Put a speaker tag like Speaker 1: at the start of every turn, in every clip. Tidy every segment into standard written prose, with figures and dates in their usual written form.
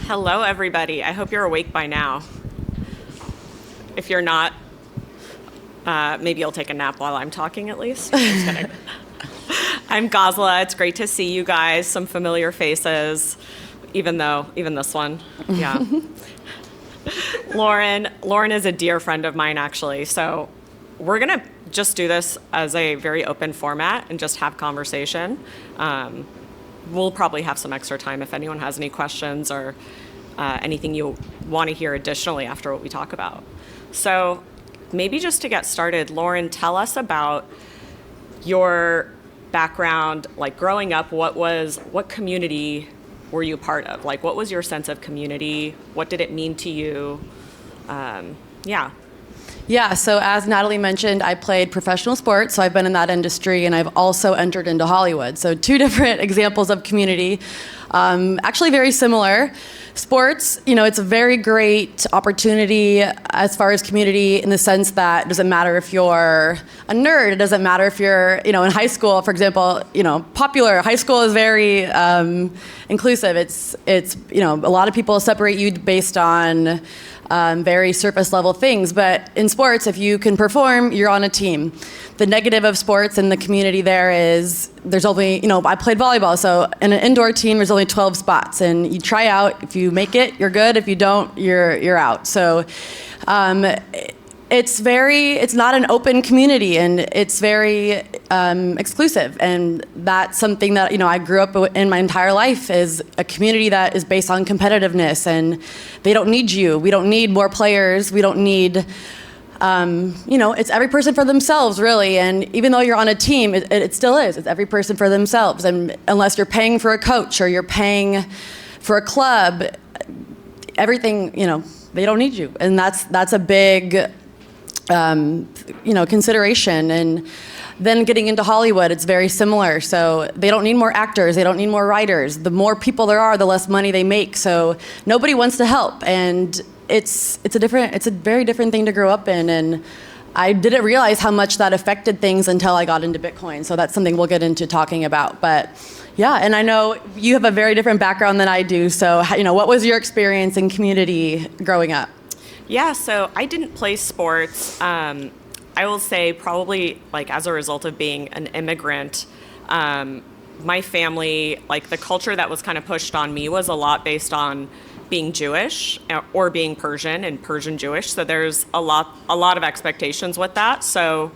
Speaker 1: Hello, everybody. I hope you're awake by now. If you're not, maybe you'll take a nap while I'm talking at least. Just kidding. I'm Ghazaleh. It's great to see you guys, some familiar faces, even this one. Yeah. Lauren is a dear friend of mine, actually. So we're going to just do this as a very open format and just have conversation. We'll probably have some extra time if anyone has any questions or anything you want to hear additionally after what we talk about. So maybe just to get started, Lauren, tell us about your background, like growing up. What community were you part of? Like, what was your sense of community? What did it mean to you?
Speaker 2: Yeah, so as Natalie mentioned, I played professional sports, so I've been in that industry, and I've also entered into Hollywood. So two different examples of community, actually very similar. Sports, it's a very great opportunity as far as community in the sense that it doesn't matter if you're a nerd, it doesn't matter if you're, in high school, for example, popular. High school is very inclusive. It's a lot of people separate you based on very surface level things, but in sports, if you can perform, you're on a team. The negative of sports and the community there is there's only, I played volleyball, so in an indoor team, there's only 12 spots, and you try out. If you make it, you're good. If you don't, you're out. So it's not an open community, and it's very exclusive, and that's something that I grew up in my entire life is a community that is based on competitiveness, and they don't need you. We don't need more players. We don't need it's every person for themselves, really. And even though you're on a team, it still is. It's every person for themselves, and unless you're paying for a coach or you're paying for a club, everything they don't need you, and that's a big consideration. And then getting into Hollywood, it's very similar. So they don't need more actors. They don't need more writers. The more people there are, the less money they make. So nobody wants to help. And it's a very different thing to grow up in. And I didn't realize how much that affected things until I got into Bitcoin. So that's something we'll get into talking about. But yeah, and I know you have a very different background than I do. So, what was your experience in community growing up?
Speaker 1: Yeah, so I didn't play sports. I will say probably like as a result of being an immigrant, my family, like the culture that was kind of pushed on me was a lot based on being Jewish or being Persian and Persian Jewish. So there's a lot of expectations with that. So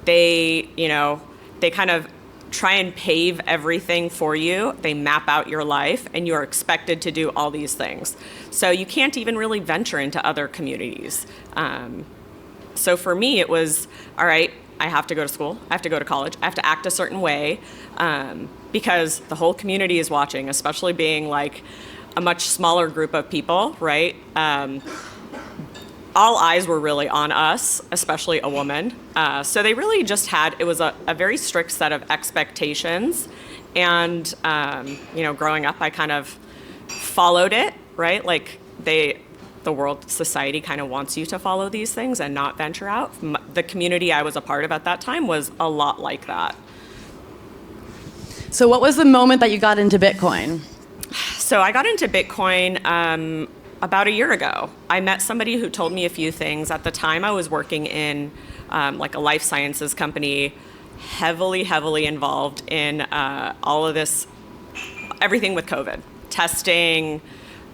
Speaker 1: they kind of try and pave everything for you. They map out your life, and you're expected to do all these things. So you can't even really venture into other communities. So for me, it was, all right, I have to go to school, I have to go to college, I have to act a certain way, because the whole community is watching, especially being like a much smaller group of people, right? All eyes were really on us, especially a woman. So they really just it was a very strict set of expectations. And, growing up, I kind of followed it, right? Like the world, society kind of wants you to follow these things and not venture out. The community I was a part of at that time was a lot like that.
Speaker 2: So what was the moment that you got into Bitcoin?
Speaker 1: So I got into Bitcoin about a year ago. I met somebody who told me a few things. At the time, I was working in like a life sciences company, heavily involved in all of this, everything with COVID, testing,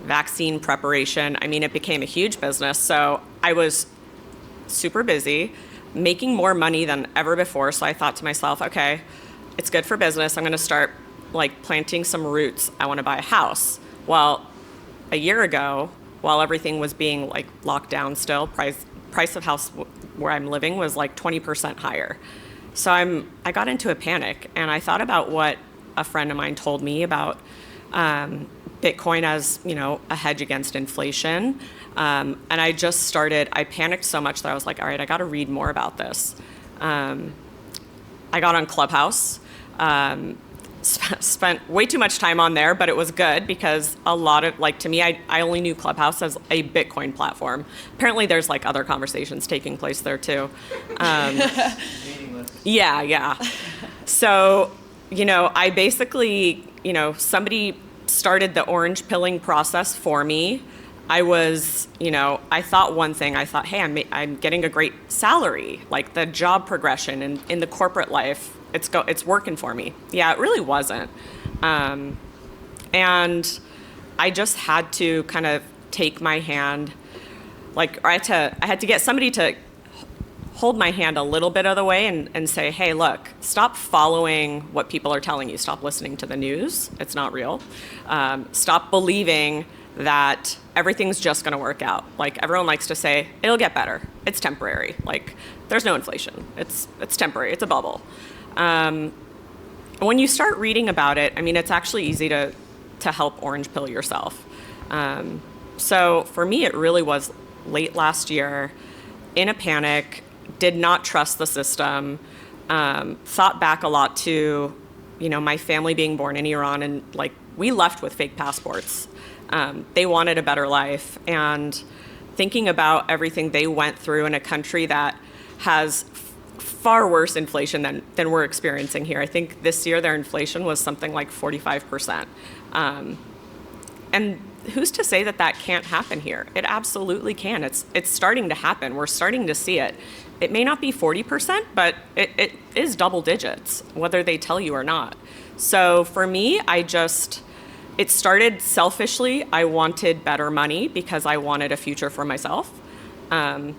Speaker 1: vaccine preparation. I mean, it became a huge business. So I was super busy, making more money than ever before. So I thought to myself, okay, it's good for business. I'm going to start like planting some roots. I want to buy a house. Well, a year ago, while everything was being like locked down still, price of house where I'm living was like 20% higher. So I got into a panic, and I thought about what a friend of mine told me about Bitcoin as, a hedge against inflation. And I panicked so much that I was like, all right, I got to read more about this. I got on Clubhouse, spent way too much time on there, but it was good because a lot of, to me, I only knew Clubhouse as a Bitcoin platform. Apparently there's other conversations taking place there too. Yeah. So, I basically, somebody started the orange pilling process for me, I was, I thought one thing. I thought, hey, I'm getting a great salary, like the job progression in the corporate life. It's working for me. Yeah, it really wasn't. And I just had to kind of take my hand, I had to get somebody to hold my hand a little bit of the way and say, hey, look, stop following what people are telling you. Stop listening to the news. It's not real. Stop believing that everything's just going to work out. Like, everyone likes to say, it'll get better. It's temporary. Like, there's no inflation. It's temporary. It's a bubble. When you start reading about it, I mean, it's actually easy to help orange pill yourself. So for me, it really was late last year, in a panic, did not trust the system, thought back a lot to, my family being born in Iran, and we left with fake passports. They wanted a better life, and thinking about everything they went through in a country that has far worse inflation than we're experiencing here. I think this year their inflation was something like 45%. And who's to say that can't happen here? It absolutely can. It's starting to happen. We're starting to see it. It may not be 40%, but it is double digits, whether they tell you or not. So for me, it started selfishly. I wanted better money because I wanted a future for myself. And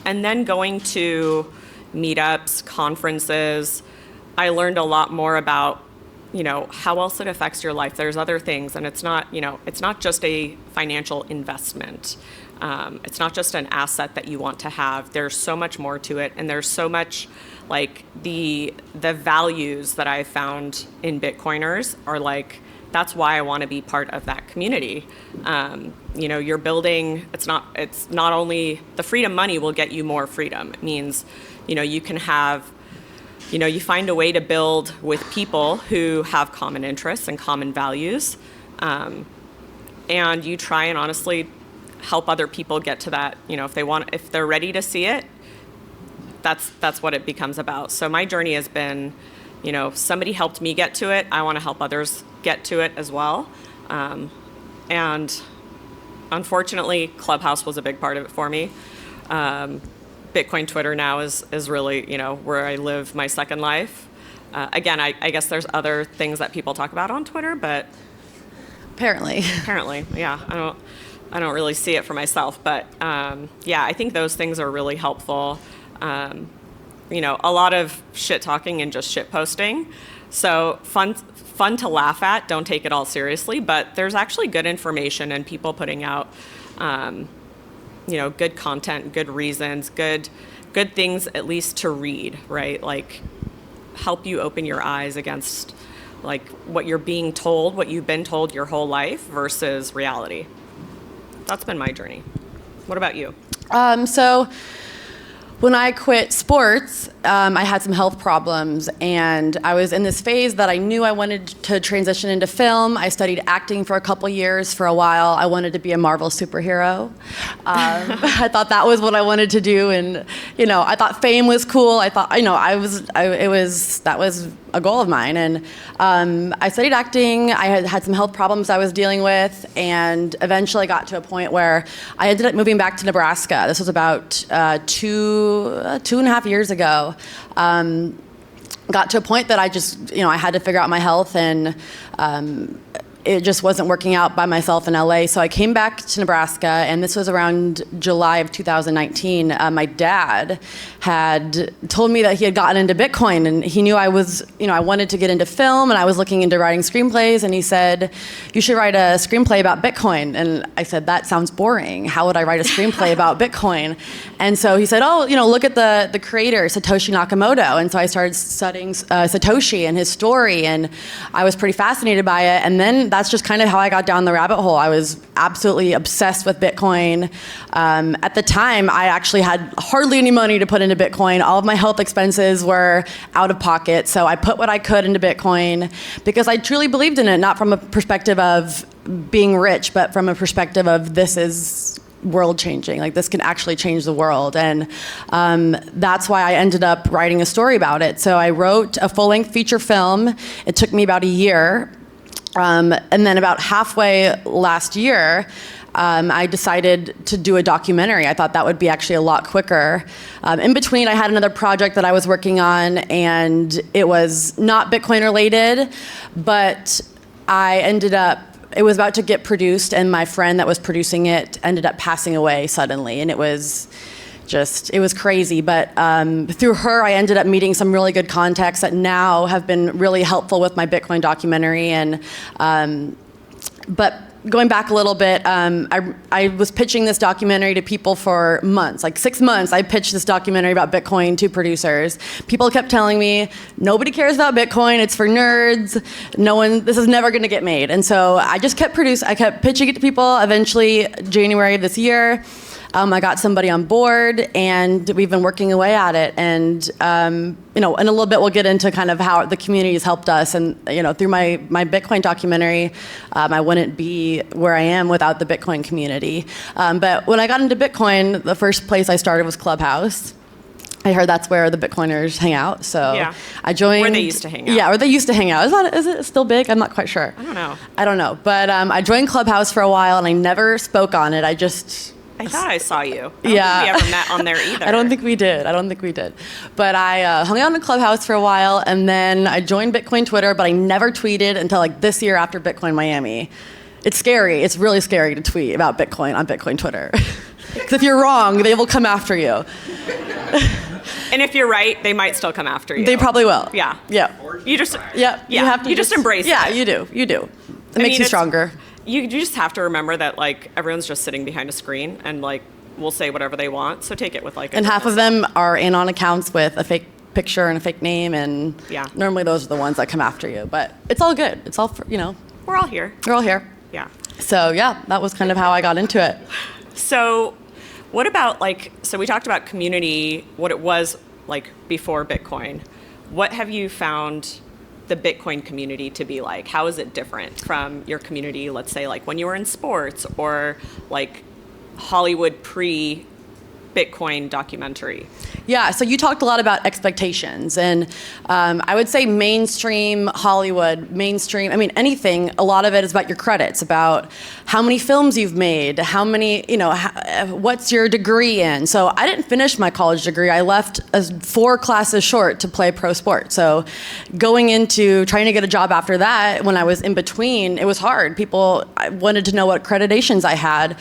Speaker 1: then going to meetups, conferences, I learned a lot more about, how else it affects your life. There's other things, and it's not just a financial investment. It's not just an asset that you want to have. There's so much more to it, and there's so much, the values that I found in Bitcoiners are that's why I want to be part of that community. You're building, it's not only the freedom money will get you more freedom. It means, you can have, you find a way to build with people who have common interests and common values. And you try and honestly help other people get to that, if they're ready to see it, that's what it becomes about. So my journey has been, somebody helped me get to it. I want to help others get to it as well. And unfortunately, Clubhouse was a big part of it for me. Bitcoin Twitter now is really, where I live my second life. Again, I guess there's other things that people talk about on Twitter, but
Speaker 2: Apparently,
Speaker 1: yeah, I don't really see it for myself. But yeah, I think those things are really helpful. A lot of shit talking and just shit posting. So fun to laugh at. Don't take it all seriously, but there's actually good information and people putting out, good content, good reasons, good things at least to read, right? Help you open your eyes against what you're being told, what you've been told your whole life versus reality. That's been my journey. What about you?
Speaker 2: So when I quit sports, I had some health problems, and I was in this phase that I knew I wanted to transition into film. I studied acting for a couple years. For a while, I wanted to be a Marvel superhero. I thought that was what I wanted to do, and I thought fame was cool. I thought, that was a goal of mine, and I studied acting. I had some health problems I was dealing with, and eventually got to a point where I ended up moving back to Nebraska. This was about 2.5 years ago. Got to a point that I just, I had to figure out my health, and it just wasn't working out by myself in LA. So I came back to Nebraska, and this was around July of 2019. My dad had told me that he had gotten into Bitcoin, and he knew I was, I wanted to get into film, and I was looking into writing screenplays, and he said, you should write a screenplay about Bitcoin. And I said, that sounds boring. How would I write a screenplay about Bitcoin? And so he said, look at the creator, Satoshi Nakamoto. And so I started studying Satoshi and his story, and I was pretty fascinated by it. And then that's just kind of how I got down the rabbit hole. I was absolutely obsessed with Bitcoin. At the time, I actually had hardly any money to put into Bitcoin. All of my health expenses were out of pocket. So I put what I could into Bitcoin because I truly believed in it, not from a perspective of being rich, but from a perspective of this is world changing. This can actually change the world. And that's why I ended up writing a story about it. So I wrote a full-length feature film. It took me about a year. And then about halfway last year, I decided to do a documentary. I thought that would be actually a lot quicker. In between, I had another project that I was working on, and it was not Bitcoin related, but it was about to get produced, and my friend that was producing it ended up passing away suddenly, and it was crazy. But through her, I ended up meeting some really good contacts that now have been really helpful with my Bitcoin documentary. And but going back a little bit, I was pitching this documentary to people for months, like 6 months. I pitched this documentary about Bitcoin to producers. People kept telling me, nobody cares about Bitcoin, it's for nerds, this is never gonna get made. And so I just kept pitching it to people. Eventually, January of this year, I got somebody on board, and we've been working away at it. And in a little bit, we'll get into kind of how the community has helped us. And through my Bitcoin documentary, I wouldn't be where I am without the Bitcoin community. But when I got into Bitcoin, the first place I started was Clubhouse. I heard that's where the Bitcoiners hang out, so yeah. I joined.
Speaker 1: Where they used to hang out.
Speaker 2: Yeah, where they used to hang out. Is it still big? I'm not quite sure. I don't know. But I joined Clubhouse for a while, and I never spoke on it.
Speaker 1: I thought I saw you. I don't think we ever met on there either.
Speaker 2: I don't think we did. But I hung out in Clubhouse for a while, and then I joined Bitcoin Twitter, but I never tweeted until like this year after Bitcoin Miami. It's scary. It's really scary to tweet about Bitcoin on Bitcoin Twitter. Because if you're wrong, they will come after you.
Speaker 1: And if you're right, they might still come after you.
Speaker 2: They probably will.
Speaker 1: Yeah.
Speaker 2: Yeah.
Speaker 1: You just
Speaker 2: You
Speaker 1: just embrace it.
Speaker 2: Yeah, you do. It makes you stronger.
Speaker 1: You just have to remember that like everyone's just sitting behind a screen and like will say whatever they want. So take it with like.
Speaker 2: And half of them are in on accounts with a fake picture and a fake name, and normally those are the ones that come after you. But it's all good. It's all for,
Speaker 1: We're all here.
Speaker 2: We're all here.
Speaker 1: Yeah.
Speaker 2: So that was kind of how I got into it.
Speaker 1: So, what about so we talked about community, what it was like before Bitcoin. What have you found the Bitcoin community to be like? How is it different from your community, let's say like when you were in sports or like Hollywood pre-Bitcoin documentary?
Speaker 2: Yeah, so you talked a lot about expectations, and I would say mainstream Hollywood, anything, a lot of it is about your credits, about how many films you've made, how many, what's your degree in. So I didn't finish my college degree. I left 4 classes short to play pro sport. So going into trying to get a job after that, when I was in between, it was hard. People wanted to know what accreditations I had.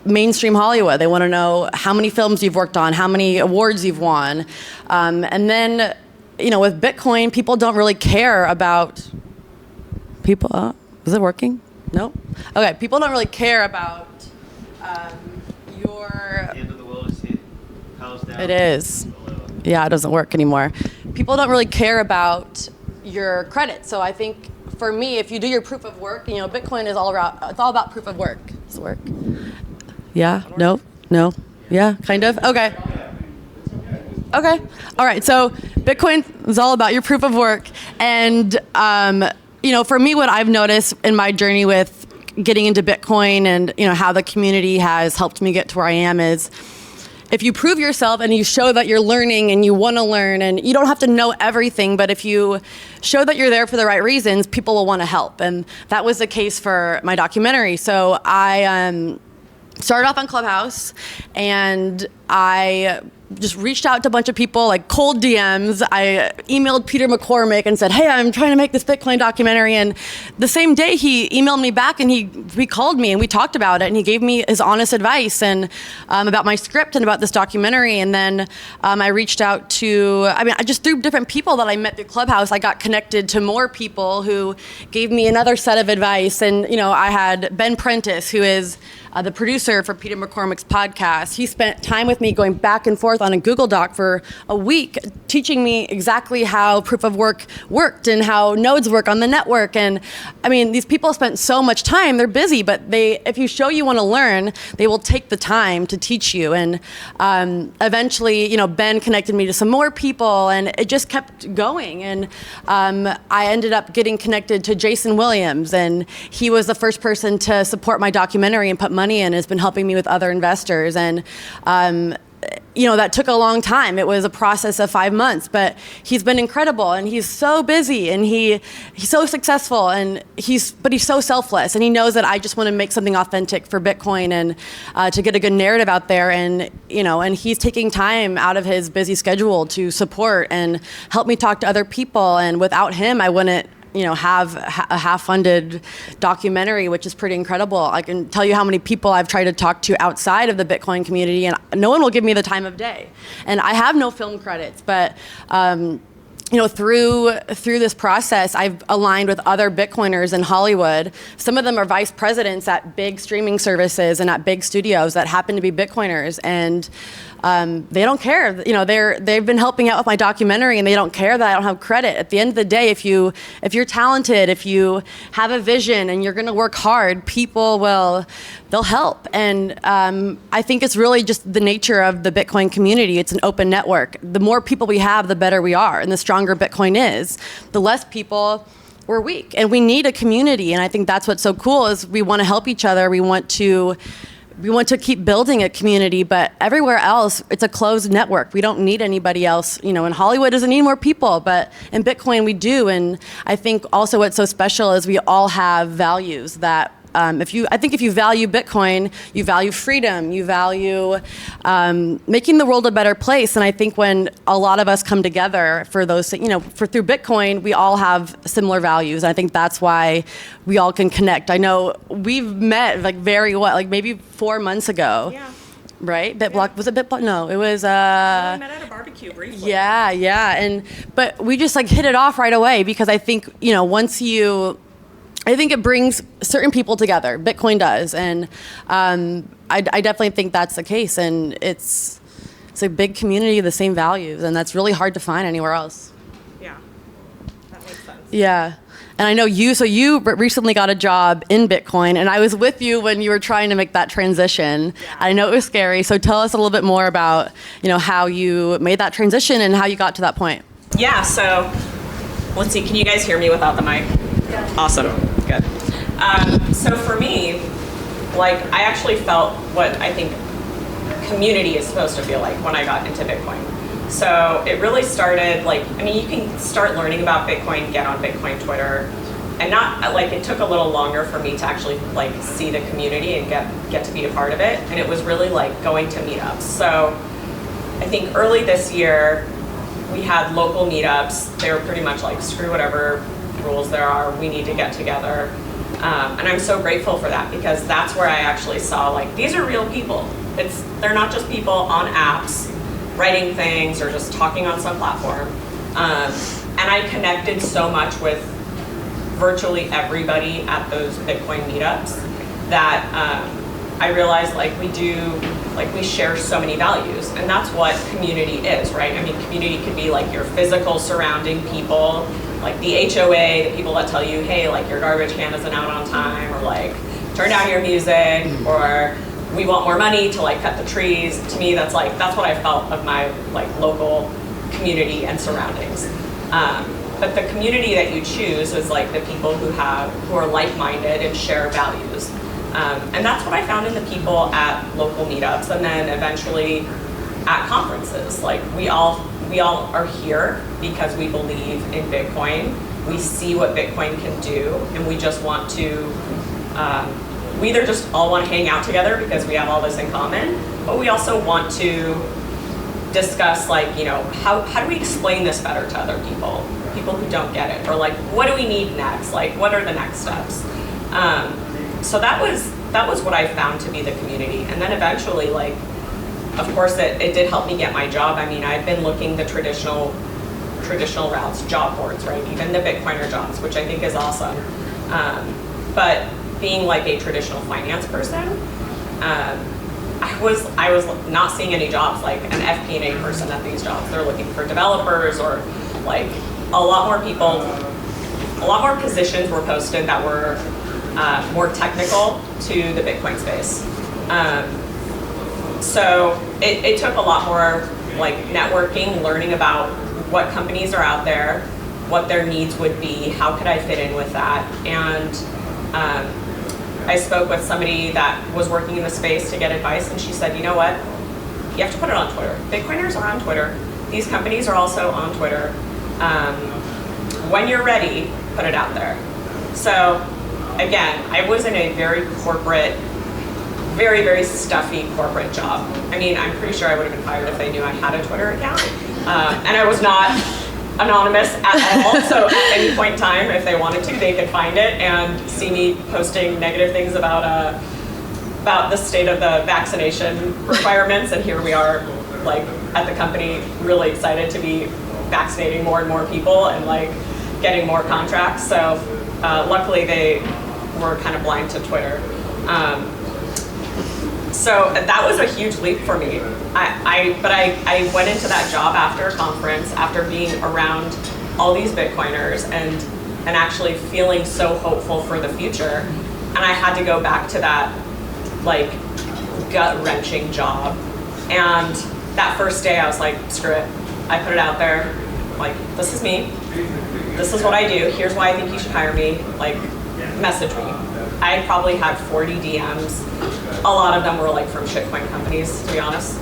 Speaker 2: Mainstream Hollywood, they want to know how many films you've worked on, how many awards you've won. And then, with Bitcoin, people don't really care about people. Is it working? No? Okay, people don't really care about your...
Speaker 3: The end of the world is hit. House down.
Speaker 2: It is. Yeah, it doesn't work anymore. People don't really care about your credit. So I think for me, if you do your proof of work, Bitcoin is all about proof of work. Does it work? Yeah? No? Yeah, kind of? Okay. All right, so Bitcoin is all about your proof of work. And, for me, what I've noticed in my journey with getting into Bitcoin and, how the community has helped me get to where I am is if you prove yourself and you show that you're learning and you want to learn, and you don't have to know everything, but if you show that you're there for the right reasons, people will want to help. And that was the case for my documentary. So I started off on Clubhouse, and I just reached out to a bunch of people, like cold DMs. I emailed Peter McCormick and said, hey, I'm trying to make this Bitcoin documentary. And the same day he emailed me back, and he called me and we talked about it, and he gave me his honest advice and about my script and about this documentary. And then I reached out to, I just through different people that I met through Clubhouse, I got connected to more people who gave me another set of advice. And, I had Ben Prentice, who is the producer for Peter McCormick's podcast. He spent time with me going back and forth on a Google Doc for a week, teaching me exactly how proof of work worked and how nodes work on the network. And these people spent so much time. They're busy, but if you show you want to learn, they will take the time to teach you. And eventually, Ben connected me to some more people, and it just kept going. And I ended up getting connected to Jason Williams, and he was the first person to support my documentary and put money in, has been helping me with other investors. And that took a long time. It was a process of 5 months, but he's been incredible, and he's so busy, and he's so successful, and he's so selfless, and he knows that I just want to make something authentic for Bitcoin and to get a good narrative out there, and and he's taking time out of his busy schedule to support and help me talk to other people, and without him, I wouldn't have a half-funded documentary, which is pretty incredible. I can tell you how many people I've tried to talk to outside of the Bitcoin community, and no one will give me the time of day. And I have no film credits, but through this process, I've aligned with other Bitcoiners in Hollywood. Some of them are vice presidents at big streaming services and at big studios that happen to be Bitcoiners, and they don't care. They've been helping out with my documentary, and they don't care that I don't have credit. At the end of the day, if you're talented, if you have a vision, and you're going to work hard, they'll help. And I think it's really just the nature of the Bitcoin community. It's an open network. The more people we have, the better we are, and the stronger Bitcoin is. The less people, we're weak, and we need a community. And I think that's what's so cool is we want to help each other. We want to keep building a community, but everywhere else, it's a closed network. We don't need anybody else. In Hollywood doesn't need more people, but in Bitcoin we do. And I think also what's so special is we all have values that if you value Bitcoin, you value freedom, you value making the world a better place. And I think when a lot of us come together for those, through Bitcoin, we all have similar values. And I think that's why we all can connect. I know we've met maybe 4 months ago.
Speaker 1: Yeah.
Speaker 2: Right? BitBlock, was it BitBlock? No, it was.
Speaker 1: We met at a barbecue briefly.
Speaker 2: Yeah. But we just hit it off right away because I think, I think it brings certain people together. Bitcoin does, and I definitely think that's the case. And it's a big community of the same values, and that's really hard to find anywhere else.
Speaker 1: Yeah, that makes sense.
Speaker 2: Yeah, and I know you. So you recently got a job in Bitcoin, and I was with you when you were trying to make that transition.
Speaker 1: Yeah.
Speaker 2: I know it was scary. So tell us a little bit more about how you made that transition and how you got to that point.
Speaker 1: Yeah. So let's see. Can you guys hear me without the mic?
Speaker 2: Yeah.
Speaker 1: Awesome. Good. So for me, I actually felt what I think community is supposed to feel like when I got into Bitcoin. So it really started you can start learning about Bitcoin, get on Bitcoin Twitter, and it took a little longer for me to actually see the community and get to be a part of it. And it was really going to meetups. So I think early this year, we had local meetups. They were pretty much screw whatever rules there are, we need to get together. And I'm so grateful for that because that's where I actually saw these are real people. They're not just people on apps writing things or just talking on some platform. And I connected so much with virtually everybody at those Bitcoin meetups that I realized we share so many values, and that's what community is, right? I mean, community could be your physical surrounding people, the HOA, the people that tell you, hey, your garbage can isn't out on time, or turn down your music, or we want more money to cut the trees. To me, that's what I felt of my local community and surroundings. But the community that you choose is the people who are like-minded and share values. And that's what I found in the people at local meetups, and then eventually at conferences. We all are here because we believe in Bitcoin. We see what Bitcoin can do, and we just want to. We either just all want to hang out together because we have all this in common, but we also want to discuss how do we explain this better to other people who don't get it, or what do we need next? What are the next steps? So that was what I found to be the community. And then eventually, of course, it did help me get my job. I mean, I've been looking the traditional routes, job boards, right? Even the Bitcoiner jobs, which I think is awesome. But being a traditional finance person, I was not seeing any jobs an FP&A person at these jobs. They're looking for developers or a lot more positions were posted that were more technical to the Bitcoin space. So it took a lot more networking, learning about what companies are out there, what their needs would be, how could I fit in with that. And I spoke with somebody that was working in the space to get advice, and she said, you know what, you have to put it on Twitter. Bitcoiners are on Twitter. These companies are also on Twitter. When you're ready, put it out there. So again, I was in a very corporate, very, very stuffy corporate job. I mean, I'm pretty sure I would have been fired if they knew I had a Twitter account. And I was not anonymous at all, so at any point in time, if they wanted to, they could find it and see me posting negative things about the state of the vaccination requirements, and here we are, like, at the company, really excited to be vaccinating more and more people and, like, getting more contracts. So luckily they were kind of blind to Twitter. So that was a huge leap for me. But I went into that job after a conference, after being around all these Bitcoiners and actually feeling so hopeful for the future. And I had to go back to that, like, gut-wrenching job. And that first day I was like, screw it. I put it out there, like, this is me. This is what I do. Here's why I think you should hire me. Like, message me. I probably had 40 DMs. A lot of them were, like, from shitcoin companies, to be honest.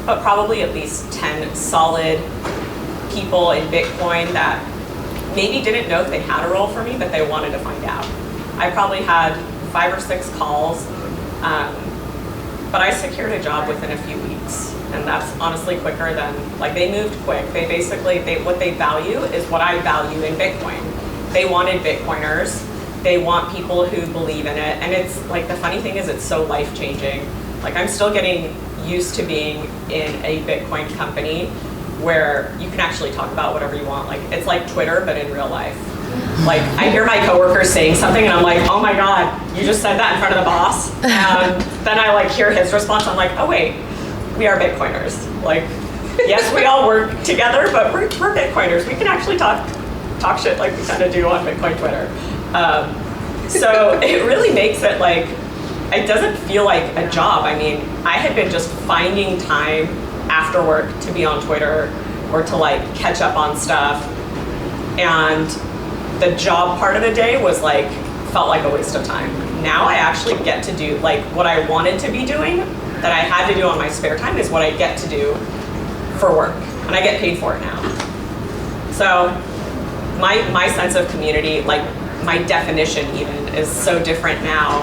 Speaker 1: But probably at least 10 solid people in Bitcoin that maybe didn't know if they had a role for me, but they wanted to find out. I probably had 5 or 6 calls, but I secured a job within a few weeks. And that's honestly quicker than, like, they moved quick. They basically, what they value is what I value in Bitcoin. They wanted Bitcoiners. They want people who believe in it. And it's, like, the funny thing is it's so life-changing. Like, I'm still getting used to being in a Bitcoin company where you can actually talk about whatever you want. Like, it's like Twitter, but in real life. Like, I hear my coworkers saying something and I'm like, oh my God, you just said that in front of the boss. And then I, like, hear his response. I'm like, oh wait, we are Bitcoiners. Like, yes, we all work together, but we're Bitcoiners. We can actually talk shit like we kind of do on Bitcoin Twitter. So it really makes it, like, it doesn't feel like a job. I mean, I had been just finding time after work to be on Twitter or to, like, catch up on stuff. And the job part of the day was, like, felt like a waste of time. Now I actually get to do, like, what I wanted to be doing that I had to do on my spare time is what I get to do for work. And I get paid for it now. So my sense of community, like, my definition even, is so different now.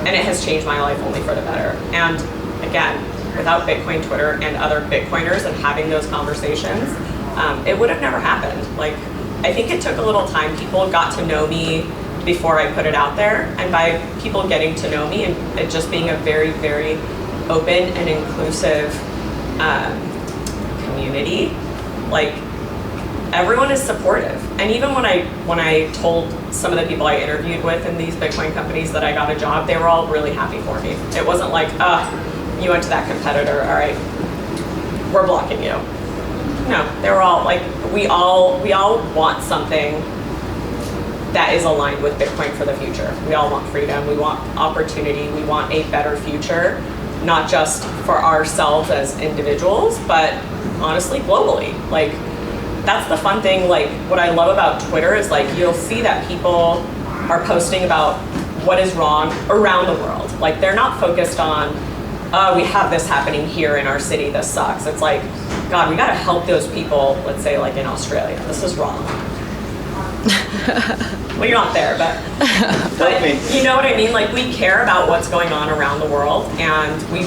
Speaker 1: And it has changed my life only for the better. And again, without Bitcoin Twitter and other Bitcoiners and having those conversations, it would have never happened. Like, I think it took a little time. People got to know me before I put it out there. And by people getting to know me and it just being a very, very open and inclusive community, like, everyone is supportive. And even when I told some of the people I interviewed with in these Bitcoin companies that I got a job, they were all really happy for me. It wasn't like, you went to that competitor, all right, we're blocking you. No, they were all like, we all want something that is aligned with Bitcoin for the future. We all want freedom, we want opportunity, we want a better future, not just for ourselves as individuals, but honestly, globally. Like, that's the fun thing. Like, what I love about Twitter is, like, you'll see that people are posting about what is wrong around the world. Like, they're not focused on, we have this happening here in our city, this sucks. It's like, God, we gotta help those people, let's say, like, in Australia. This is wrong. Well, you're not there, but you know what I mean? Like, we care about what's going on around the world, and we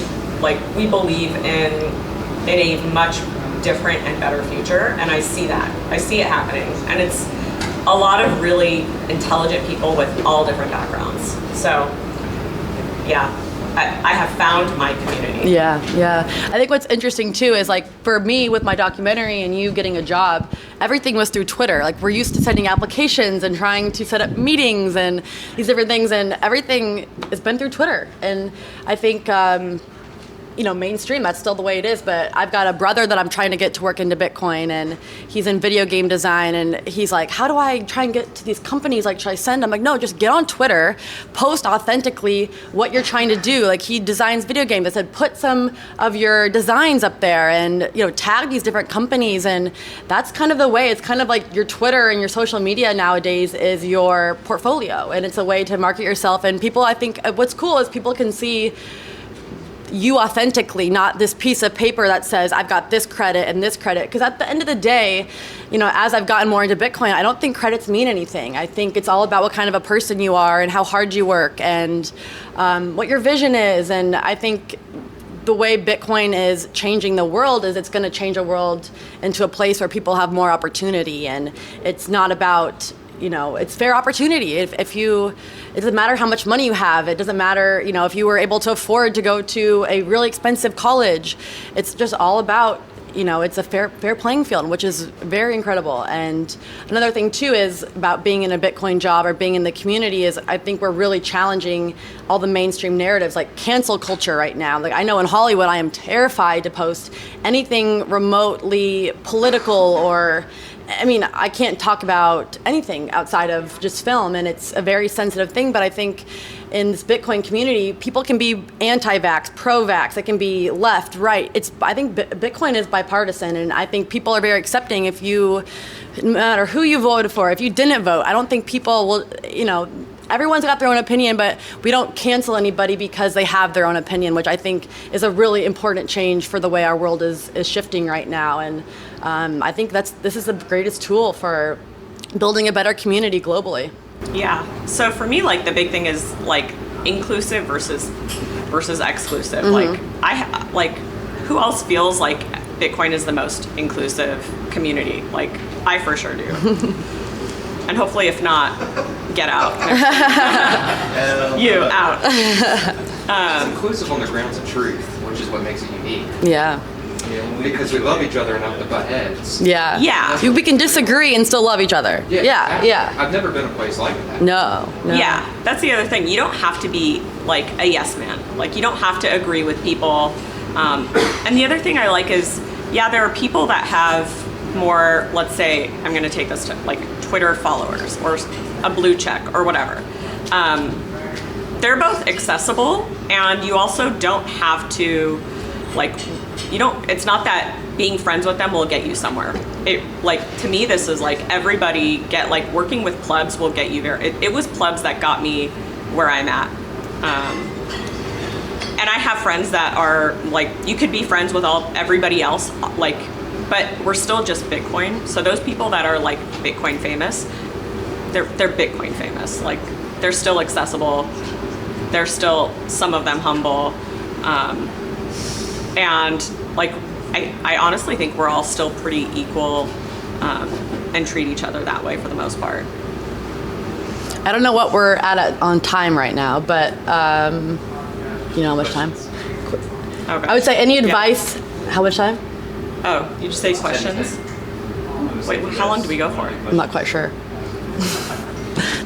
Speaker 1: believe in a much different and better future, and I see that. I see it happening, and it's a lot of really intelligent people with all different backgrounds. So, yeah, I have found my community.
Speaker 2: Yeah. I think what's interesting too is, like, for me with my documentary and you getting a job, everything was through Twitter. Like, we're used to sending applications and trying to set up meetings and these different things, and everything has been through Twitter. And I think, mainstream, that's still the way it is, but I've got a brother that I'm trying to get to work into Bitcoin, and he's in video game design, and he's like, how do I try and get to these companies? Like, should I send? I'm like, no, just get on Twitter, post authentically what you're trying to do. Like, he designs video games. I said, put some of your designs up there and, tag these different companies, and that's kind of the way. It's kind of like your Twitter and your social media nowadays is your portfolio, and it's a way to market yourself. And people, I think what's cool is people can see you authentically, not this piece of paper that says I've got this credit and this credit. Because at the end of the day, as I've gotten more into Bitcoin, I don't think credits mean anything. I think it's all about what kind of a person you are and how hard you work and what your vision is. And I think the way Bitcoin is changing the world is it's going to change a world into a place where people have more opportunity. And it's not about, it's fair opportunity. It doesn't matter how much money you have. It doesn't matter, if you were able to afford to go to a really expensive college. It's just all about, it's a fair playing field, which is very incredible. And another thing too is about being in a Bitcoin job or being in the community is I think we're really challenging all the mainstream narratives, like cancel culture right now. Like I know in Hollywood, I am terrified to post anything remotely political or I can't talk about anything outside of just film, and it's a very sensitive thing, but I think in this Bitcoin community, people can be anti-vax, pro-vax, it can be left, right. I think Bitcoin is bipartisan, and I think people are very accepting no matter who you voted for, if you didn't vote, I don't think people will, everyone's got their own opinion, but we don't cancel anybody because they have their own opinion, which I think is a really important change for the way our world is shifting right now. And I think this is the greatest tool for building a better community globally.
Speaker 1: Yeah. So for me, the big thing is inclusive versus exclusive. Who else feels like Bitcoin is the most inclusive community? I for sure do. And hopefully, if not, get out. You out.
Speaker 4: It's inclusive on the grounds of truth, which is what makes it unique.
Speaker 2: Yeah.
Speaker 4: Because we love each other enough to butt heads.
Speaker 2: Yeah.
Speaker 1: Yeah.
Speaker 2: We can disagree and still love each other. Yeah.
Speaker 4: I've never been a place like that.
Speaker 2: No.
Speaker 1: Yeah. That's the other thing. You don't have to be a yes man. You don't have to agree with people. And the other thing I like is, there are people that have more, let's say, I'm going to take this to Twitter followers or a blue check or whatever. They're both accessible, and you also don't have to it's not that being friends with them will get you somewhere. To me, this is everybody working with plebs will get you there. It was plebs that got me where I'm at. And I have friends that are you could be friends with everybody else, but we're still just Bitcoin. So those people that are Bitcoin famous, they're Bitcoin famous. They're still accessible. They're still, some of them, humble. And I honestly think we're all still pretty equal and treat each other that way for the most part.
Speaker 2: I don't know what we're at on time right now, but how much time?
Speaker 1: Okay.
Speaker 2: I would say any advice. Yeah. How much time?
Speaker 1: Oh, you just say questions? Wait, how long do we go for?
Speaker 2: I'm not quite sure.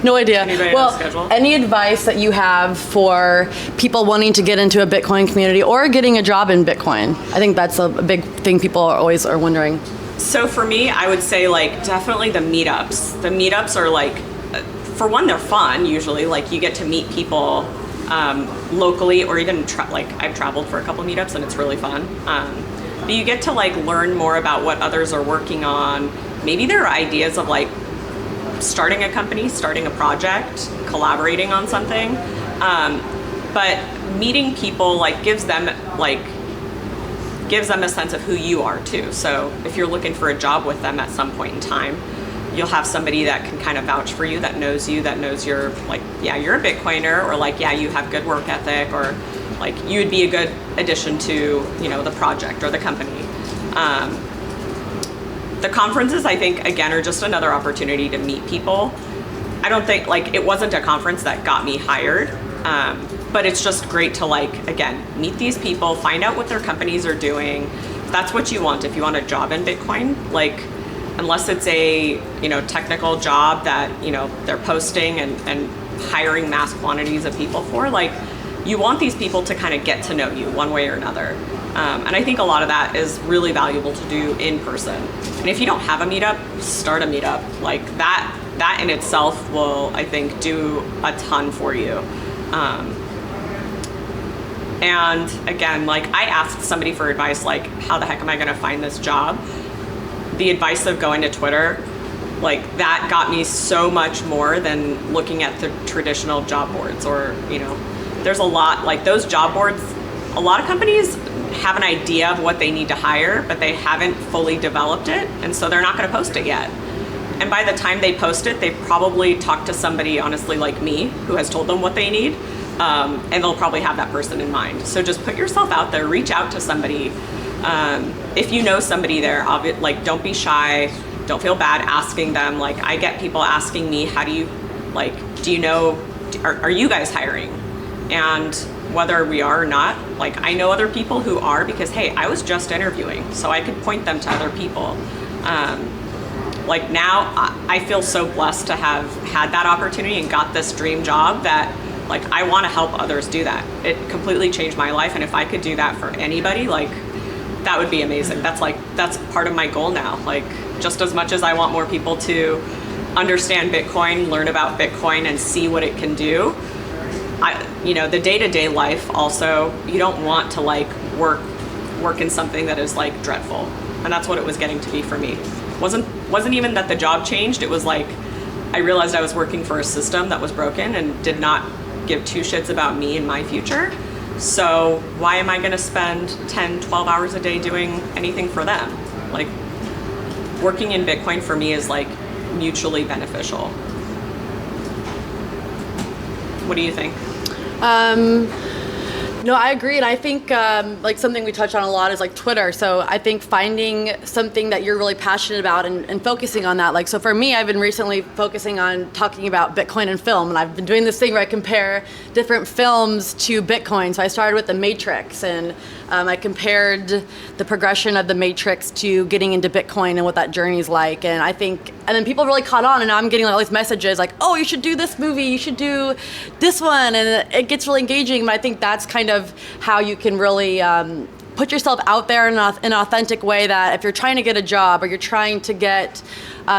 Speaker 2: No idea.
Speaker 1: Anybody
Speaker 2: Well,
Speaker 1: have a schedule?
Speaker 2: Any advice that you have for people wanting to get into a Bitcoin community or getting a job in Bitcoin? I think that's a big thing people always are wondering.
Speaker 1: So for me, I would say definitely the meetups. The meetups are for one, they're fun usually. You get to meet people locally, or even I've traveled for a couple meetups and it's really fun. But you get to learn more about what others are working on. Maybe there are ideas of starting a company, starting a project, collaborating on something. But meeting people gives them a sense of who you are too. So if you're looking for a job with them at some point in time, you'll have somebody that can kind of vouch for you, that knows you're you're a Bitcoiner, or you have good work ethic, or you would be a good addition to the project or the company. The conferences, I think, again, are just another opportunity to meet people. I don't think it wasn't a conference that got me hired, but it's just great to again, meet these people, find out what their companies are doing. If that's what you want. If you want a job in Bitcoin, unless it's a technical job that they're posting and hiring mass quantities of people for, you want these people to kind of get to know you one way or another. And I think a lot of that is really valuable to do in person. And if you don't have a meetup, start a meetup. That in itself will, I think, do a ton for you. And again, I asked somebody for advice, how the heck am I going to find this job? The advice of going to Twitter, that got me so much more than looking at the traditional job boards, or there's a lot, those job boards, a lot of companies have an idea of what they need to hire, but they haven't fully developed it, and so they're not going to post it yet. And by the time they post it, they've probably talked to somebody, honestly, like me, who has told them what they need, and they'll probably have that person in mind. So just put yourself out there, reach out to somebody. If you know somebody there, like, don't be shy, don't feel bad asking them. Like, I get people asking me, how do you, like, do you know, are you guys hiring? And whether we are or not, like, I know other people who are, because, hey, I was just interviewing, so I could point them to other people. Like, now I feel so blessed to have had that opportunity and got this dream job that, like, I want to help others do that. It completely changed my life, and if I could do that for anybody, like, that would be amazing. That's part of my goal now. Like, just as much as I want more people to understand Bitcoin, learn about Bitcoin, and see what it can do, the day-to-day life also, you don't want to, like, work in something that is, like, dreadful. And that's what it was getting to be for me. Wasn't even that the job changed. It was like, I realized I was working for a system that was broken and did not give two shits about me and my future. So why am I going to spend 10, 12 hours a day doing anything for them? Like, working in Bitcoin for me is, like, mutually beneficial. What do you think?
Speaker 2: No, I agree, and I think like something we touch on a lot is like Twitter. So I think finding something that you're really passionate about and focusing on that. Like, so for me, I've been recently focusing on talking about Bitcoin and film, and I've been doing this thing where I compare different films to Bitcoin. So I started with The Matrix, and I compared the progression of The Matrix to getting into Bitcoin and what that journey is like. And I think, and then people really caught on, and now I'm getting all these messages like, oh, you should do this movie, you should do this one, and it gets really engaging. But I think that's kind of how you can really put yourself out there in an authentic way, that if you're trying to get a job or you're trying to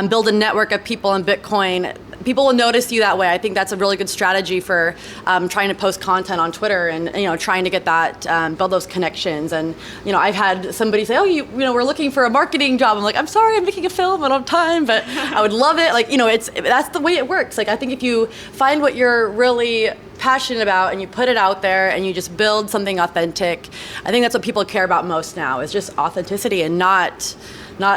Speaker 2: build a network of people in Bitcoin, people will notice you that way. I think that's a really good strategy for trying to post content on Twitter and trying to get that, build those connections. And I've had somebody say, oh, we're looking for a marketing job. I'm like, I'm sorry, I'm making a film, I don't have time, but I would love it. Like, that's the way it works. Like, I think if you find what you're really passionate about and you put it out there and you just build something authentic, I think that's what people care about most now, is just authenticity and not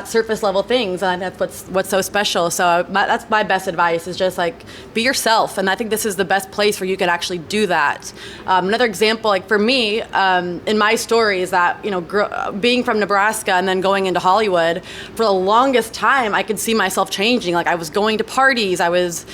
Speaker 2: surface level things. And that's what's so special. So that's my best advice, is just like, be yourself. And I think this is the best place where you can actually do that. Another example, like for me, in my story, is that being from Nebraska and then going into Hollywood, for the longest time I could see myself changing. Like, I was going to parties, I was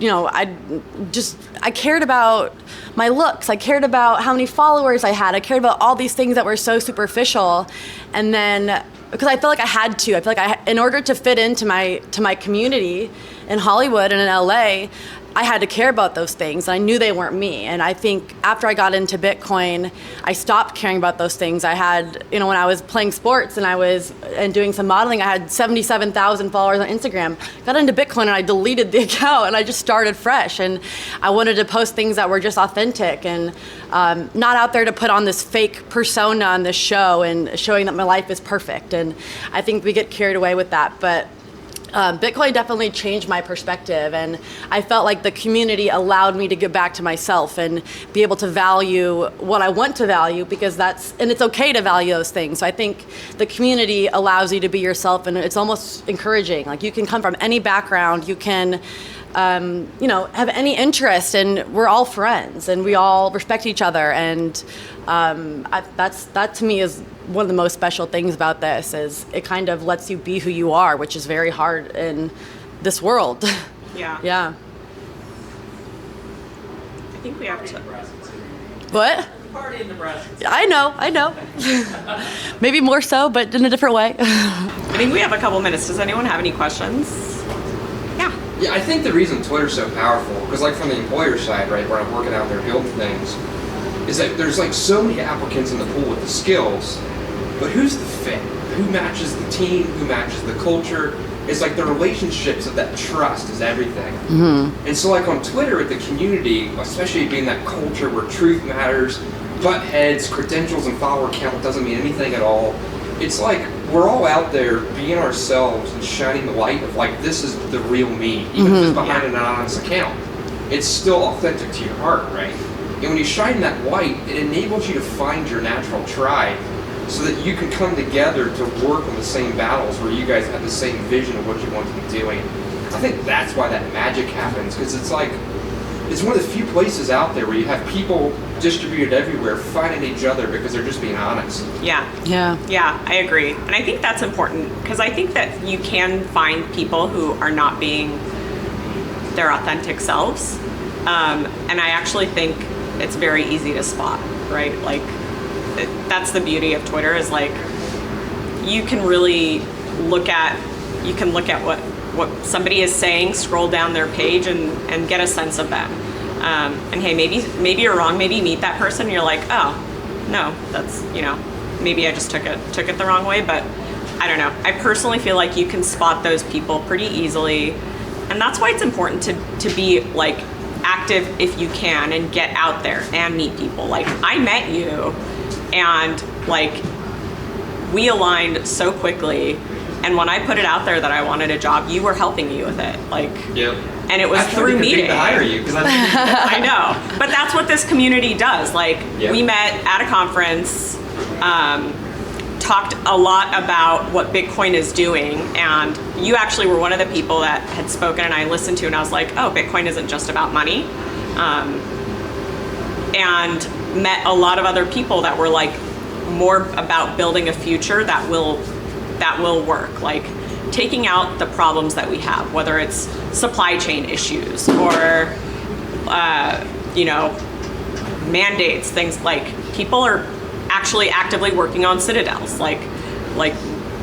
Speaker 2: I cared about my looks, I cared about how many followers I had, I cared about all these things that were so superficial. And then, because I felt like I had to, in order to fit into my community in Hollywood and in LA, I had to care about those things, and I knew they weren't me. And I think after I got into Bitcoin, I stopped caring about those things. I had, when I was playing sports and doing some modeling, I had 77,000 followers on Instagram. Got into Bitcoin and I deleted the account and I just started fresh. And I wanted to post things that were just authentic and not out there to put on this fake persona on this show and showing that my life is perfect. And I think we get carried away with that. But Bitcoin definitely changed my perspective, and I felt like the community allowed me to get back to myself and be able to value what I want to value, because and it's okay to value those things. So I think the community allows you to be yourself, and it's almost encouraging. Like, you can come from any background, you can have any interest, and we're all friends and we all respect each other. And that to me is one of the most special things about this, is it kind of lets you be who you are, which is very hard in this world.
Speaker 1: Yeah.
Speaker 2: Yeah.
Speaker 1: I think we have to.
Speaker 2: What?
Speaker 3: Party in Nebraska.
Speaker 2: I know. Maybe more so, but in a different way.
Speaker 1: I think we have a couple minutes. Does anyone have any questions? Yeah.
Speaker 4: Yeah, I think the reason Twitter's so powerful, because like from the employer side, right, where I'm working out there building things, is that there's like so many applicants in the pool with the skills, but who's the fit? Who matches the team? Who matches the culture? It's like the relationships of that trust is everything. Mm-hmm. And so like on Twitter with the community, especially being that culture where truth matters, butt heads, credentials, and follower count doesn't mean anything at all. It's like we're all out there being ourselves and shining the light of like, this is the real me, even if it's behind an anonymous account. it's still authentic to your heart, right? And when you shine that light, it enables you to find your natural tribe so that you can come together to work on the same battles where you guys have the same vision of what you want to be doing. I think that's why that magic happens, because it's like, it's one of the few places out there where you have people distributed everywhere finding each other because they're just being honest.
Speaker 1: Yeah.
Speaker 2: Yeah.
Speaker 1: Yeah, I agree. And I think that's important because I think that you can find people who are not being their authentic selves. And I actually think it's very easy to spot, right? Like, that's the beauty of Twitter is like, you can really look at what somebody is saying, scroll down their page and get a sense of them. And hey, maybe you're wrong. Maybe you meet that person and you're like, oh, no, that's, maybe I just took it the wrong way. But I don't know. I personally feel like you can spot those people pretty easily. And that's why it's important to be like active if you can and get out there and meet people. Like I met you and like we aligned so quickly. And when I put it out there that I wanted a job, you were helping me with it. Like,
Speaker 4: Yep.
Speaker 1: And it was through meeting.
Speaker 4: To hire you because
Speaker 1: I know, but that's what this community does. Like, we met at a conference, talked a lot about what Bitcoin is doing, and you actually were one of the people that had spoken, and I listened to, and I was like, oh, Bitcoin isn't just about money, and met a lot of other people that were like more about building a future that will work, like taking out the problems that we have, whether it's supply chain issues or mandates, things like people are actually actively working on citadels, like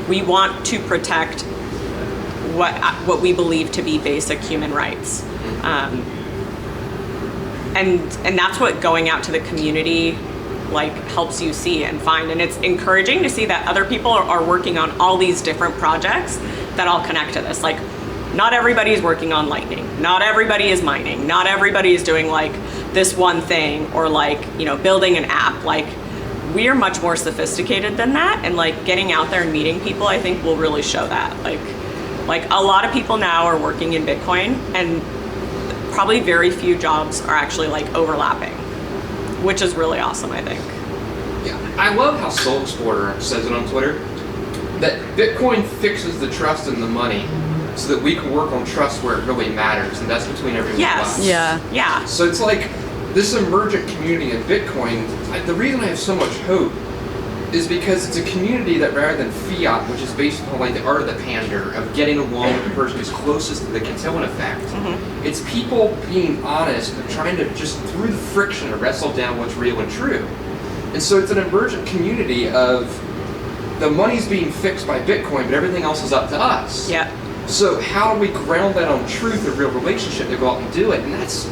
Speaker 1: we want to protect what we believe to be basic human rights, and that's what going out to the community like helps you see and find. And it's encouraging to see that other people are working on all these different projects that all connect to this. Like, not everybody is working on Lightning, not everybody is mining, not everybody is doing like this one thing or like building an app. Like, we are much more sophisticated than that, and like getting out there and meeting people, I think will really show that. Like a lot of people now are working in Bitcoin, and probably very few jobs are actually like overlapping, which is really awesome, I think.
Speaker 4: Yeah, I love how Soul Explorer says it on Twitter, that Bitcoin fixes the trust in the money so that we can work on trust where it really matters, and that's between everyone.
Speaker 1: Yes.
Speaker 4: Else.
Speaker 1: Yeah.
Speaker 4: So it's like this emergent community in Bitcoin, the reason I have so much hope is because it's a community that rather than fiat, which is based upon like the art of the pander, of getting along with the person who's closest to the Cantillon effect, it's people being honest and trying to just through the friction wrestle down what's real and true. And so it's an emergent community of the money's being fixed by Bitcoin, but everything else is up to us.
Speaker 1: Yeah.
Speaker 4: So how do we ground that on truth, a real relationship, to go out and do it? And it's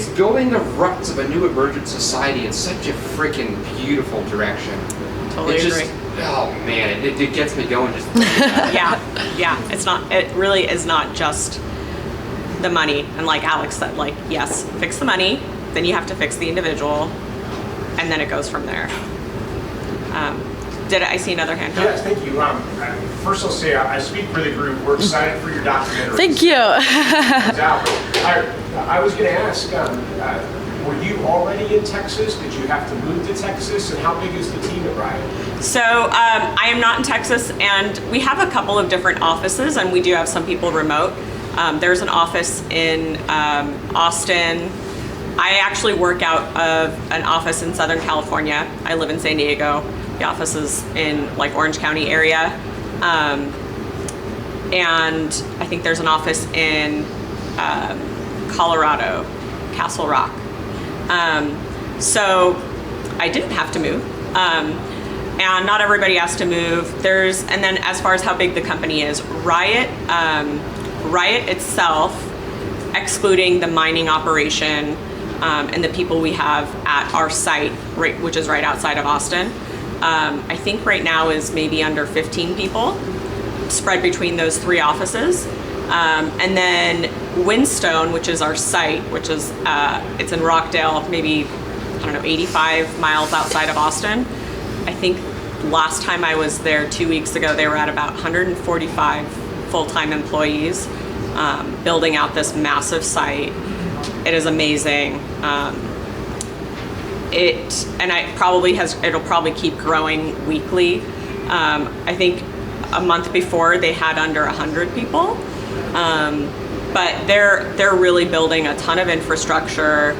Speaker 4: building the ruts of a new emergent society in such a freaking beautiful direction.
Speaker 1: Totally agree.
Speaker 4: Oh man, it gets me going just Yeah. It really is not just the money. And like Alex said, like, yes, fix the money, then you have to fix the individual, and then it goes from there. Did I see another hand?
Speaker 5: Yes, thank you. First I'll say I speak for the group. We're excited for your documentary.
Speaker 2: Thank you.
Speaker 5: I was going to ask, were you already in Texas? Did you have to move to Texas? And how big is the team at Riot?
Speaker 1: So I am not in Texas, and we have a couple of different offices, and we do have some people remote. There's an office in Austin. I actually work out of an office in Southern California. I live in San Diego. The office is in like Orange County area. And I think there's an office in Colorado, Castle Rock. So I didn't have to move. And not everybody has to move. And then as far as how big the company is, Riot itself, excluding the mining operation and the people we have at our site, which is right outside of Austin, I think right now is maybe under 15 people spread between those three offices. And then Windstone, which is our site, which is, it's in Rockdale, maybe, 85 miles outside of Austin. I think last time I was there 2 weeks ago, they were at about 145 full-time employees, building out this massive site. It is amazing. It'll probably keep growing weekly. I think a month before they had under 100 people. But they're really building a ton of infrastructure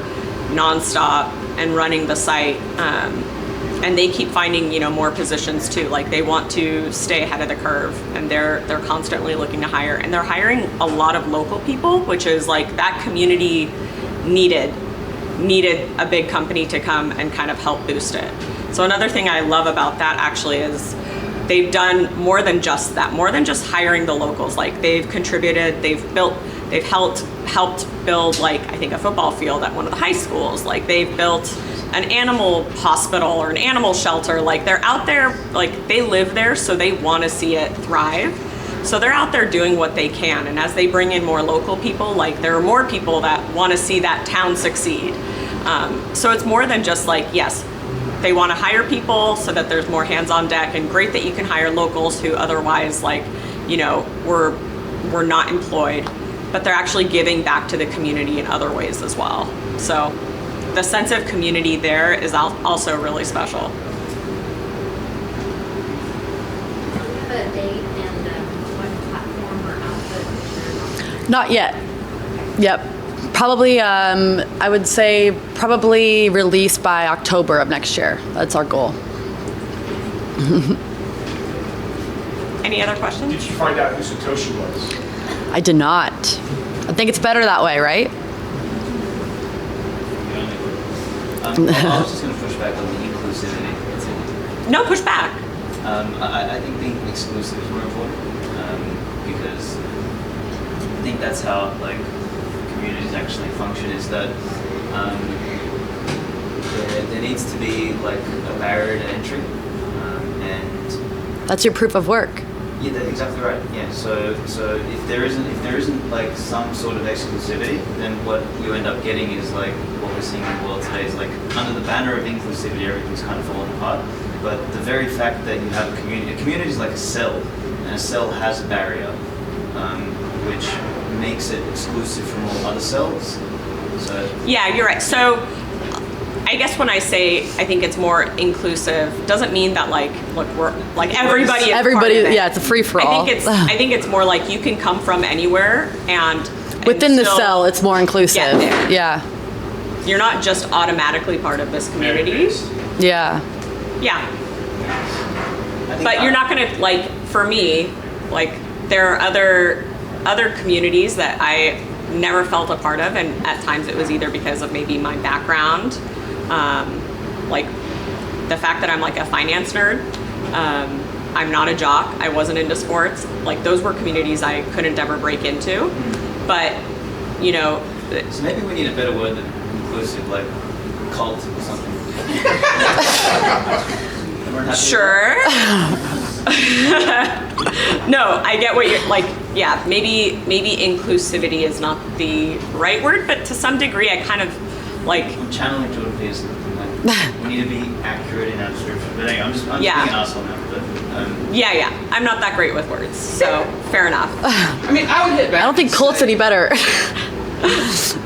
Speaker 1: nonstop and running the site. And they keep finding, more positions too. Like they want to stay ahead of the curve, and they're constantly looking to hire. And they're hiring a lot of local people, which is like that community needed a big company to come and kind of help boost it. So another thing I love about that actually is they've done more than just that, more than just hiring the locals. Like they've contributed, they've helped build, like, I think a football field at one of the high schools. Like they've built an animal hospital or an animal shelter. Like they're out there, like they live there, so they want to see it thrive. So they're out there doing what they can. And as they bring in more local people, like there are more people that want to see that town succeed. So it's more than just like, yes, they want to hire people so that there's more hands on deck, and great that you can hire locals who otherwise, like, were not employed, but they're actually giving back to the community in other ways as well. So the sense of community there is also really special.
Speaker 6: Do you have a date and what platform or output?
Speaker 2: Not yet. Yep. Probably, I would say probably release by October of next year. That's our goal.
Speaker 1: Any other questions?
Speaker 5: Did you find out who Satoshi was?
Speaker 2: I did not. I think it's better that way, right?
Speaker 3: I was just going to push back on the inclusivity.
Speaker 1: No, push back.
Speaker 3: I think being exclusive is more important because I think that's how communities actually function. Is that there needs to be a barrier to entry, and
Speaker 2: That's your proof of work.
Speaker 3: yeah, that's exactly right. Yeah. So if there isn't some sort of exclusivity, then what you end up getting is what we're seeing in the world today is under the banner of inclusivity, everything's kind of falling apart. But the very fact that you have a community is like a cell, and a cell has a barrier, which makes it exclusive from all other cells. So
Speaker 1: Yeah, you're right. So I guess when I say I think it's more inclusive, doesn't mean that look, we're everybody is
Speaker 2: Everybody,
Speaker 1: part of it.
Speaker 2: yeah, it's a free for all.
Speaker 1: I think it's more like you can come from anywhere and
Speaker 2: Within the
Speaker 1: still
Speaker 2: cell, it's more inclusive.
Speaker 1: get there.
Speaker 2: Yeah.
Speaker 1: You're not just automatically part of this community.
Speaker 2: Yeah.
Speaker 1: Yeah.
Speaker 3: I think
Speaker 1: But you're not gonna for me, there are other communities that I never felt a part of, and at times it was either because of maybe my background, the fact that I'm a finance nerd. I'm not a jock. I wasn't into sports. Those were communities I couldn't ever break into. But
Speaker 3: So maybe we need a better word than inclusive, like cult or something. Everyone happy with
Speaker 1: sure. No, I get what you're yeah, maybe inclusivity is not the right word, but to some degree I kind of
Speaker 3: I'm channeling Jordan Peterson. We need to be accurate in our description. But anyway, I'm just
Speaker 1: Yeah.
Speaker 3: being an asshole now. But,
Speaker 1: yeah, I'm not that great with words, so fair enough.
Speaker 4: I mean, I would hit back.
Speaker 2: I don't think
Speaker 4: and
Speaker 2: cult's
Speaker 4: say-
Speaker 2: any better.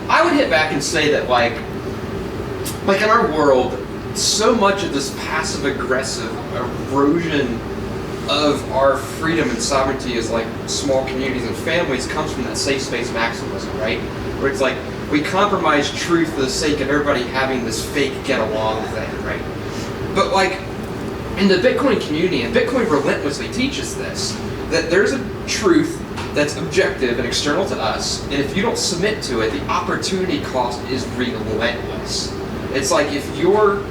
Speaker 4: I would hit back and say that in our world, so much of this passive aggressive erosion of our freedom and sovereignty as small communities and families comes from that safe space maximism, right? Where it's we compromise truth for the sake of everybody having this fake get along thing, right? But in the Bitcoin community, and Bitcoin relentlessly teaches this, that there's a truth that's objective and external to us, and if you don't submit to it, the opportunity cost is relentless. It's if you're,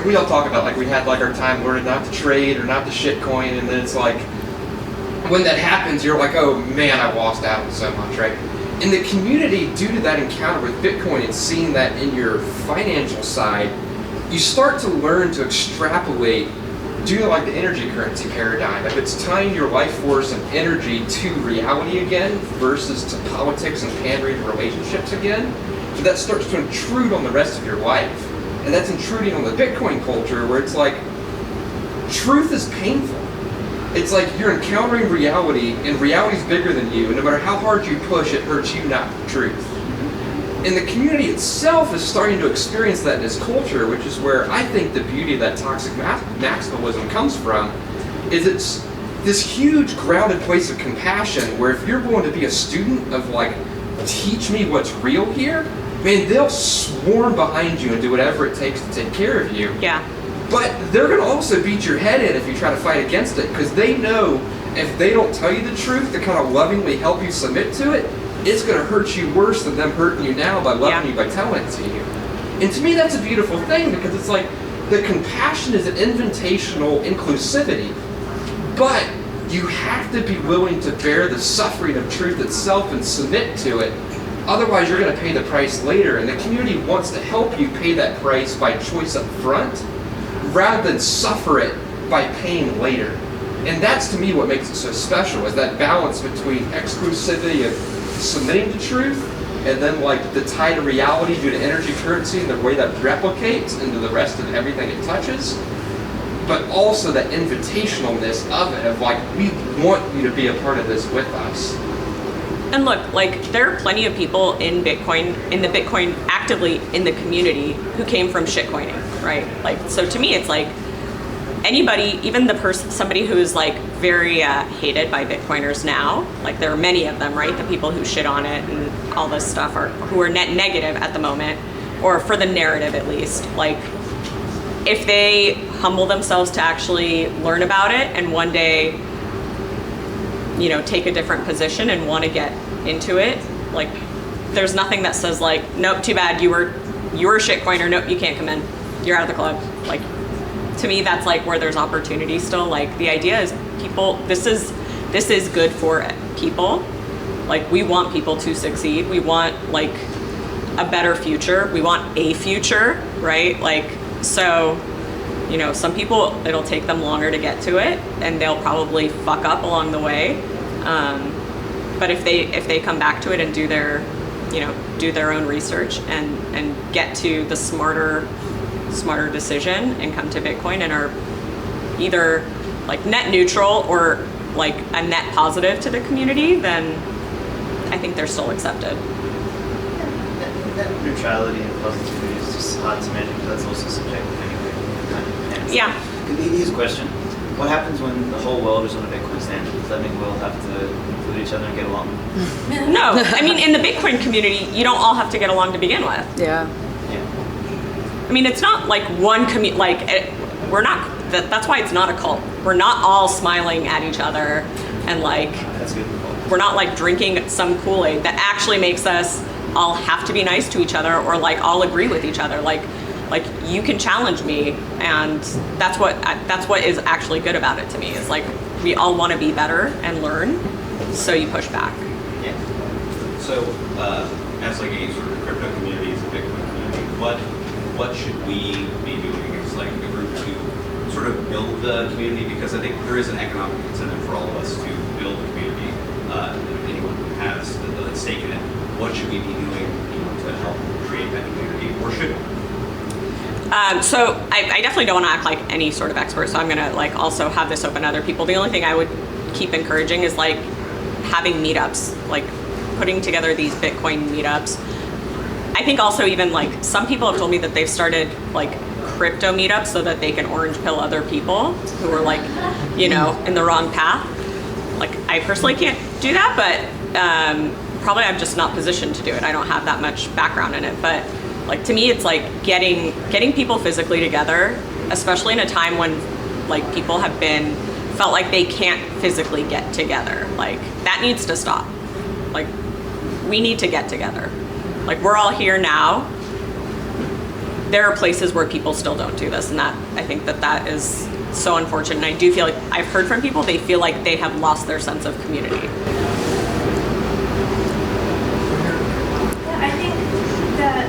Speaker 4: we all talk about, we had our time learning not to trade or not to shitcoin, and then it's when that happens, you're oh man, I lost out so much, right? In the community, due to that encounter with Bitcoin and seeing that in your financial side, you start to learn to extrapolate due to the energy currency paradigm. If it's tying your life force and energy to reality again versus to politics and pandering to relationships again, so that starts to intrude on the rest of your life. And that's intruding on the Bitcoin culture where it's truth is painful. It's you're encountering reality, and reality's bigger than you, and no matter how hard you push, it hurts you, not the truth. And the community itself is starting to experience that in its culture, which is where I think the beauty of that toxic maximalism comes from, is it's this huge grounded place of compassion where if you're going to be a student of like, teach me what's real here, man, they'll swarm behind you and do whatever it takes to take care of you.
Speaker 1: Yeah.
Speaker 4: But they're going to also beat your head in if you try to fight against it, because they know if they don't tell you the truth to kind of lovingly help you submit to it, it's going to hurt you worse than them hurting you now by loving you by telling it to you. And to me, that's a beautiful thing, because it's like the compassion is an invitational inclusivity, but you have to be willing to bear the suffering of truth itself and submit to it. Otherwise, you're going to pay the price later, and the community wants to help you pay that price by choice up front, rather than suffer it by paying later. And that's, to me, what makes it so special, is that balance between exclusivity of submitting to truth, and then like the tide of reality due to energy currency and the way that replicates into the rest of everything it touches, but also that invitationalness of it, of like, we want you to be a part of this with us.
Speaker 1: And look, like, there are plenty of people in Bitcoin, actively in the community who came from shitcoining, right? Like, so to me, it's like, anybody, even somebody who is like very hated by Bitcoiners now, like there are many of them, right? The people who shit on it and all this stuff who are net negative at the moment, or for the narrative at least. Like, if they humble themselves to actually learn about it and one day, you know, take a different position and want to get into it, like, there's nothing that says like, nope, too bad, you were a shitcoiner, nope, you can't come in, you're out of the club. Like, to me, that's like where there's opportunity still. Like, the idea is people, this is good for people. Like, we want people to succeed. We want like a better future. We want a future, right? Like, so, you know, some people, it'll take them longer to get to it and they'll probably fuck up along the way. But if they come back to it and do their own research and get to the smarter decision and come to Bitcoin and are either like net neutral or like a net positive to the community, then I think they're still accepted.
Speaker 3: That neutrality and positivity is just hard to measure, because that's also subjective anyway. And
Speaker 1: Yeah.
Speaker 3: Here's a question. What happens when the whole world is on a Bitcoin standard? Does that mean we'll have to include each other and get along?
Speaker 1: No, I mean, in the Bitcoin community, you don't all have to get along to begin with.
Speaker 2: Yeah.
Speaker 3: Yeah.
Speaker 1: I mean, it's not like one we're not, that's why it's not a cult. We're not all smiling at each other and like,
Speaker 3: That's good.
Speaker 1: we're not like drinking some Kool-Aid that actually makes us all have to be nice to each other or like all agree with each other. Like you can challenge me, and that's what is actually good about it to me. Is like we all want to be better and learn, so you push back.
Speaker 3: Yeah.
Speaker 7: So, as like a sort of crypto community, as a Bitcoin community, what should we be doing as like a group to sort of build the community? Because I think there is an economic incentive for all of us to build a community. If anyone has the stake in it, what should we be doing, to help create that community, or should we?
Speaker 1: So I definitely don't want to act like any sort of expert, so I'm gonna like also have this open to other people. The only thing I would keep encouraging is like having meetups, like putting together these Bitcoin meetups. I think also even like some people have told me that they've started like crypto meetups so that they can orange pill other people who are like, in the wrong path. Like, I personally can't do that, but probably I'm just not positioned to do it. I don't have that much background in it, but like to me, it's like getting people physically together, especially in a time when like people have felt like they can't physically get together. Like that needs to stop. Like we need to get together. Like we're all here now. There are places where people still don't do this, and I think that is so unfortunate. And I do feel like I've heard from people, they feel like they have lost their sense of community.
Speaker 8: I think that,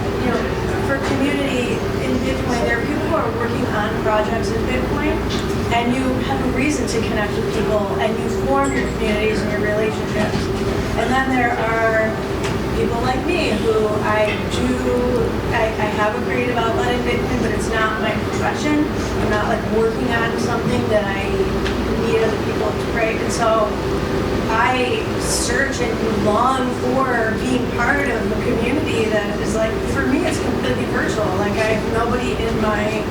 Speaker 8: for community in Bitcoin, there are people who are working on projects in Bitcoin, and you have a reason to connect with people, and you form your communities and your relationships. And then there are people like me who I have a creative outlet in Bitcoin, but it's not my profession. I'm not like working on something that I need other people to write. And so I search and long for being part of a community that is like, for me, it's completely virtual. Like I have nobody in my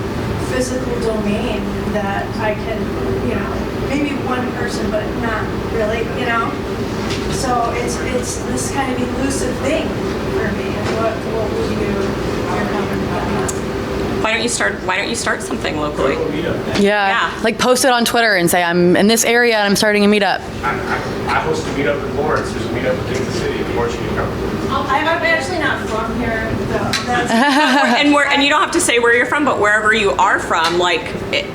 Speaker 8: physical domain that I can, you know, maybe one person, but not really, you know. So it's this kind of elusive thing for me. And what would your comment about that?
Speaker 1: Why don't you start something locally?
Speaker 2: Yeah. Like post it on Twitter and say, I'm in this area and I'm starting a meetup.
Speaker 5: I host a meetup in Lawrence. There's a meetup in Kansas City. Of course, you can come.
Speaker 8: I'm actually not from here, though. That's
Speaker 1: And you don't have to say where you're from, but wherever you are from, like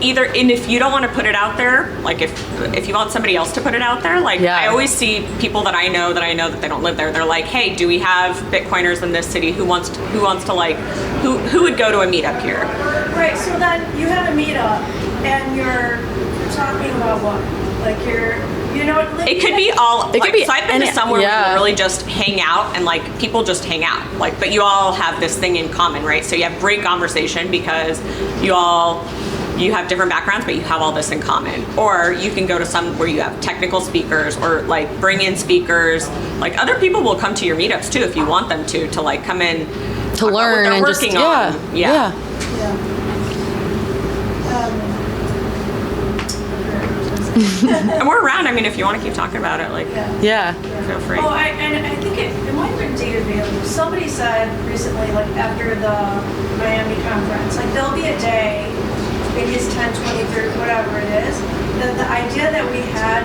Speaker 1: either, and if you don't want to put it out there, like if you want somebody else to put it out there, like
Speaker 2: Yeah.
Speaker 1: I always see people that I know that they don't live there. They're like, hey, do we have Bitcoiners in this city? Who wants to like, who would go to a meetup here?
Speaker 8: right. So then you have a meetup, and you're talking about what? Like you know what?
Speaker 1: It could be all.
Speaker 2: It could be
Speaker 1: So I've been to
Speaker 2: any-
Speaker 1: somewhere where
Speaker 2: yeah.
Speaker 1: you really just hang out and like people just hang out. Like, but you all have this thing in common, right? So you have great conversation because you have different backgrounds, but you have all this in common. Or you can go to some where you have technical speakers or like bring in speakers. Like other people will come to your meetups too if you want them to like come in
Speaker 2: To
Speaker 1: talk about what
Speaker 2: learn
Speaker 1: they're
Speaker 2: and just,
Speaker 1: working
Speaker 2: yeah.
Speaker 1: on.
Speaker 2: Yeah.
Speaker 1: And we're around. I mean, if you want to keep talking about it, like
Speaker 2: Yeah.
Speaker 1: feel free.
Speaker 8: Oh, and I think it might have been data available. Somebody said recently, like after the Miami conference, like there'll be a day, maybe it's 10, 20, 30, whatever it is, that the idea that we had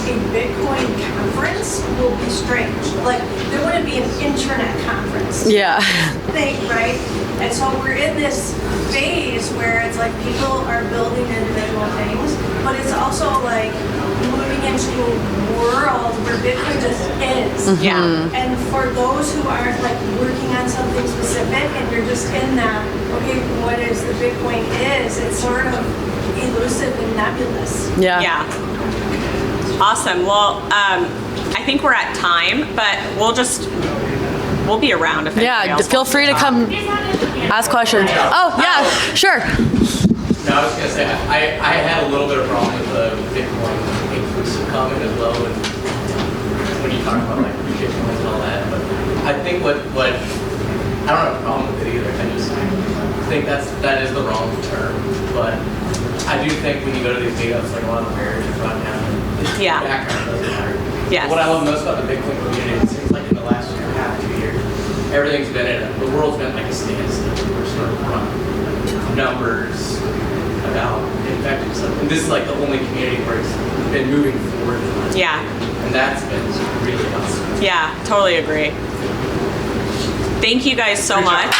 Speaker 8: a Bitcoin conference will be strange. Like there wouldn't be an internet conference
Speaker 2: Yeah.
Speaker 8: thing, right? And so we're in this phase where it's like people are building individual things, but it's also like moving into a world where Bitcoin just is.
Speaker 1: Yeah.
Speaker 8: And for those who aren't like working on something specific and you're just in that, okay, what is the Bitcoin is, it's sort of elusive and nebulous.
Speaker 2: Yeah.
Speaker 1: Yeah. Awesome. Well, I think we're at time, but we'll be around if anybody
Speaker 2: Yeah.
Speaker 1: else
Speaker 2: Feel
Speaker 1: wants
Speaker 2: free to come ask questions. Oh, yeah. Sure.
Speaker 9: No, I was gonna say I had a little bit of problem with the Bitcoin inclusive comment as well when you talk about like Bitcoin and all that. But I think what I don't have a problem with it either. I just think that is the wrong term. But I do think when you go to these meetups, like a lot of the barriers are brought down.
Speaker 1: Yeah.
Speaker 9: Background doesn't matter.
Speaker 1: Yes.
Speaker 9: What I love most about the Bitcoin community, it seems like in the last year and a half, 2 years, everything's been the world's been like a standstill. We're sort of running numbers about infecting stuff. And this is like the only community where it's been moving forward.
Speaker 1: Yeah.
Speaker 9: And that's been really awesome.
Speaker 1: Yeah, totally agree. Thank you guys so much.